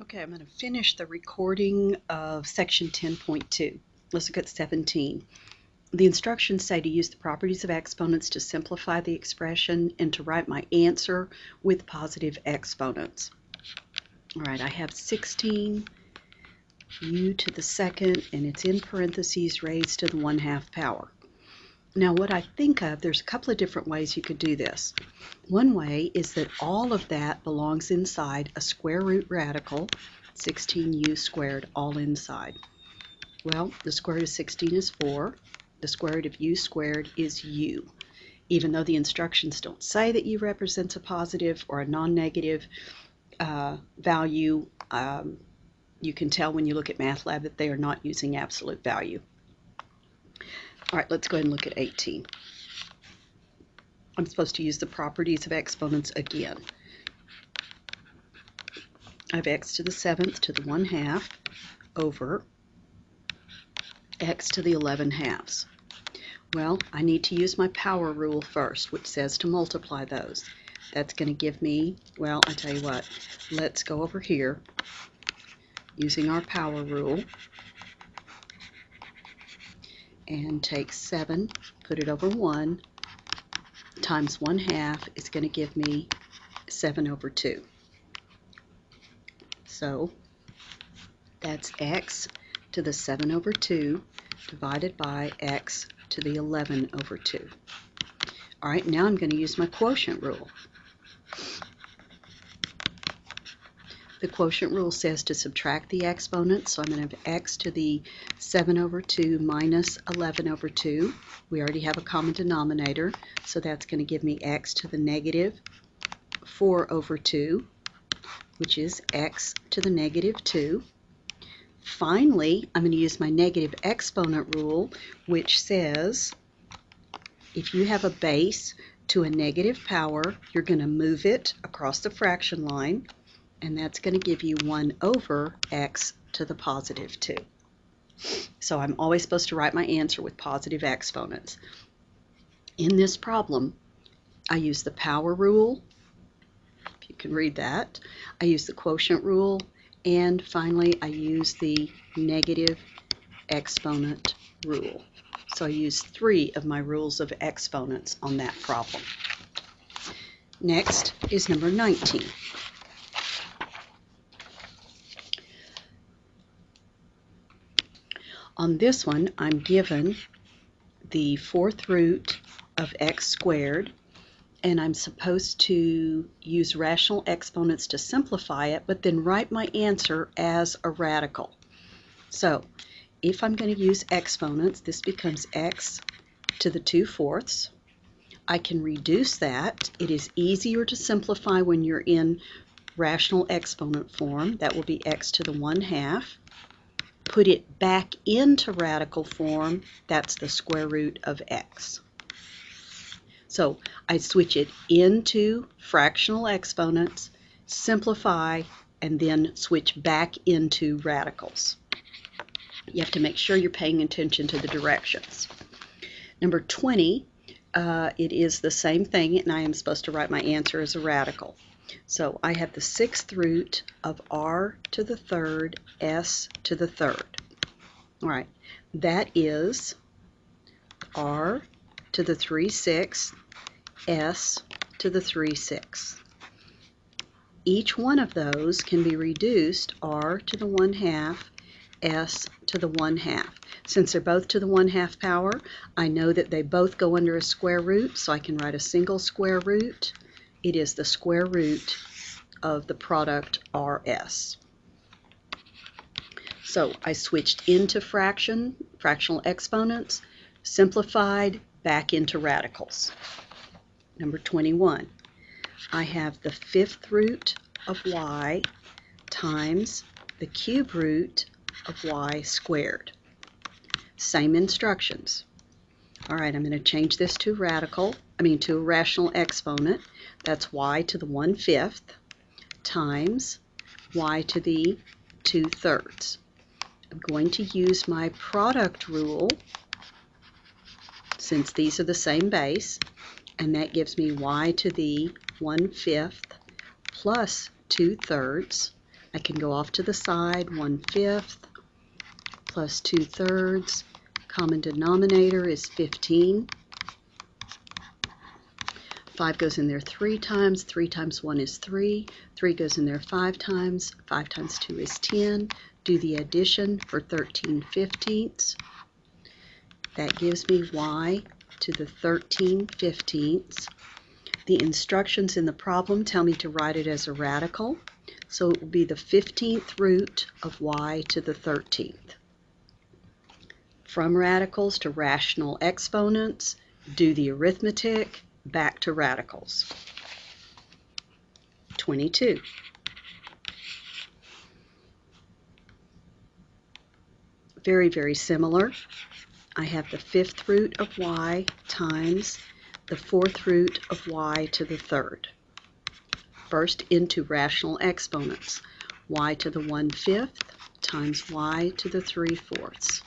Okay, I'm going to finish the recording of section 10.2. Let's look at 17. The instructions say to use the properties of exponents to simplify the expression and to write my answer with positive exponents. All right, I have 16 u to the second, and it's in parentheses raised to the 1/2 power. Now what I think of, there's a couple of different ways you could do this. One way is that all of that belongs inside a square root radical, 16u squared, all inside. Well, the square root of 16 is 4. The square root of u squared is u. Even though the instructions don't say that u represents a positive or a non-negative value, you can tell when you look at MATLAB that they are not using absolute value. All right, let's go ahead and look at 18. I'm supposed to use the properties of exponents again. I have x to the 7th to the 1/2 over x to the 11/2. Well, I need to use my power rule first, which says to multiply those. That's going to give me, well, I tell you what, let's go over here using our power rule and take 7, put it over 1, times 1/2 is going to give me 7 over 2. So that's x to the 7 over 2 divided by x to the 11 over 2. All right, now I'm going to use my quotient rule. The quotient rule says to subtract the exponents, so I'm going to have x to the 7 over 2 minus 11 over 2. We already have a common denominator, so that's going to give me x to the negative 4 over 2, which is x to the negative 2. Finally, I'm going to use my negative exponent rule, which says if you have a base to a negative power, you're going to move it across the fraction line, and that's going to give you 1 over x to the positive 2. So I'm always supposed to write my answer with positive exponents. In this problem, I use the power rule, if you can read that. I use the quotient rule, and finally I use the negative exponent rule. So I use 3 of my rules of exponents on that problem. Next is number 19. On this one, I'm given the 4th root of x squared, and I'm supposed to use rational exponents to simplify it, but then write my answer as a radical. So if I'm going to use exponents, this becomes x to the 2/4. I can reduce that. It is easier to simplify when you're in rational exponent form. That will be x to the 1/2. Put it back into radical form, that's the square root of x. So I switch it into fractional exponents, simplify, and then switch back into radicals. You have to make sure you're paying attention to the directions. Number 20, it is the same thing, and I am supposed to write my answer as a radical. So I have the 6th root of r to the 3rd, s to the 3rd. All right, that is r to the 3/6, s to the 3/6. Each one of those can be reduced r to the 1/2, s to the 1/2. Since they're both to the 1/2 power, I know that they both go under a square root, so I can write a single square root. It is the square root of the product rs. So I switched into fractional exponents, simplified, back into radicals. Number 21, I have the 5th root of y times the cube root of y squared. Same instructions. All right, I'm going to change this to a rational exponent. That's y to the 1/5 times y to the 2/3. I'm going to use my product rule since these are the same base, and that gives me y to the 1/5 plus 2/3. I can go off to the side, 1/5 plus 2/3. Common denominator is 15. 5 goes in there 3 times. 3 times 1 is 3. 3 goes in there 5 times. 5 times 2 is 10. Do the addition for 13/15. That gives me y to the 13/15. The instructions in the problem tell me to write it as a radical, so it will be the 15th root of y to the 13th. From radicals to rational exponents, do the arithmetic, back to radicals. 22. Very, very similar. I have the 5th root of y times the 4th root of y to the 3rd. First into rational exponents. Y to the 1/5 times y to the 3/4.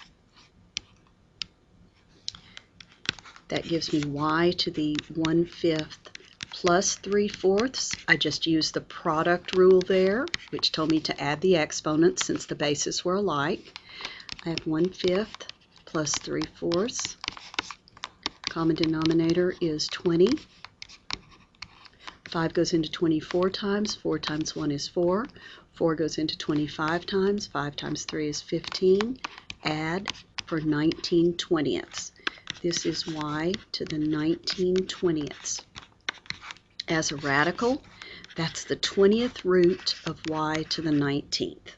That gives me y to the 1/5 plus 3/4. I just used the product rule there, which told me to add the exponents since the bases were alike. I have 1/5 plus 3/4. Common denominator is 20. 5 goes into 24 times. 4 times 1 is 4. 4 goes into 25 times. 5 times 3 is 15. Add for 19/20. This is y to the 19/20. As a radical, that's the 20th root of y to the 19th.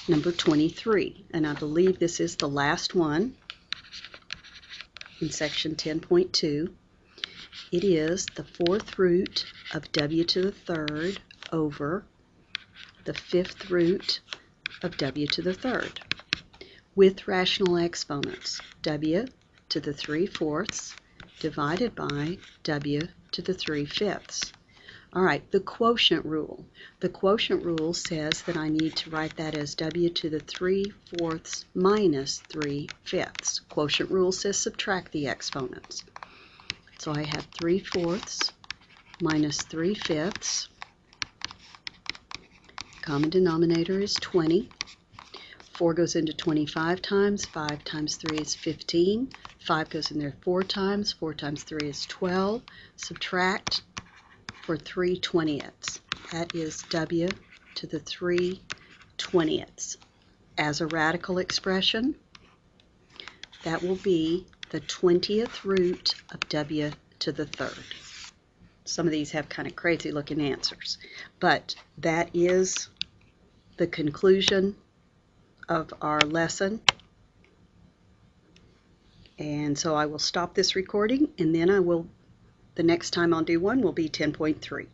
Number 23, and I believe this is the last one in section 10.2. It is the 4th root of w to the 3rd over the 5th root of w to the 3rd. With rational exponents, w to the 3/4 divided by w to the 3/5. All right, the quotient rule. The quotient rule says that I need to write that as w to the 3/4 minus 3/5. Quotient rule says subtract the exponents. So I have 3/4 minus 3/5. Common denominator is 20. 4 goes into 25 times. 5 times 3 is 15. 5 goes in there 4 times. 4 times 3 is 12. Subtract for 3/20. That is w to the 3/20. As a radical expression, that will be the 20th root of w to the 3rd. Some of these have kind of crazy looking answers, but that is the conclusion of our lesson. And so I will stop this recording, and then the next time I'll do one will be 10.3.